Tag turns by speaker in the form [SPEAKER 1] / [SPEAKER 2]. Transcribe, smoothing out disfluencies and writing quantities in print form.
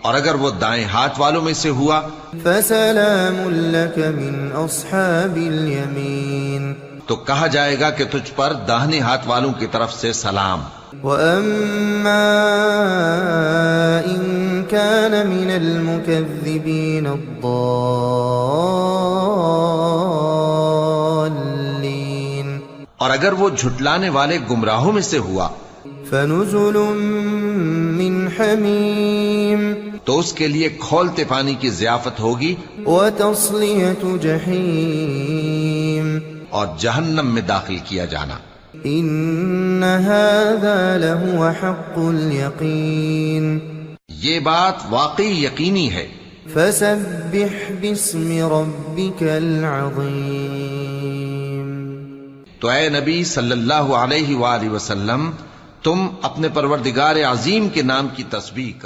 [SPEAKER 1] اور اگر وہ دائیں ہاتھ والوں میں سے ہوا
[SPEAKER 2] فسلام لك من اصحاب اليمين
[SPEAKER 1] تو کہا جائے گا کہ تجھ پر داہنے ہاتھ والوں کی طرف سے سلام.
[SPEAKER 2] وَأَمَّا إِن كَانَ مِنَ الْمُكَذِّبِينَ الضَّالِّينَ
[SPEAKER 1] اور اگر وہ جھٹلانے والے گمراہوں میں سے ہوا
[SPEAKER 2] فَنُزُلٌ مِّنْ حَمِيمٍ
[SPEAKER 1] تو اس کے لیے کھولتے پانی کی ضیافت ہوگی
[SPEAKER 2] وَتَصْلِيَةُ جَحِيمٍ
[SPEAKER 1] اور جہنم میں داخل کیا جانا.
[SPEAKER 2] إِنَّ هَذَا لَهُوَ حَقُّ الْيَقِينِ
[SPEAKER 1] یہ بات واقعی یقینی ہے.
[SPEAKER 2] فَسَبِّحْ بِاسْمِ رَبِّكَ الْعَظِيمِ
[SPEAKER 1] تو اے نبی صلی اللہ علیہ وآلہ وسلم تم اپنے پروردگار عظیم کے نام کی تسبیح کرو.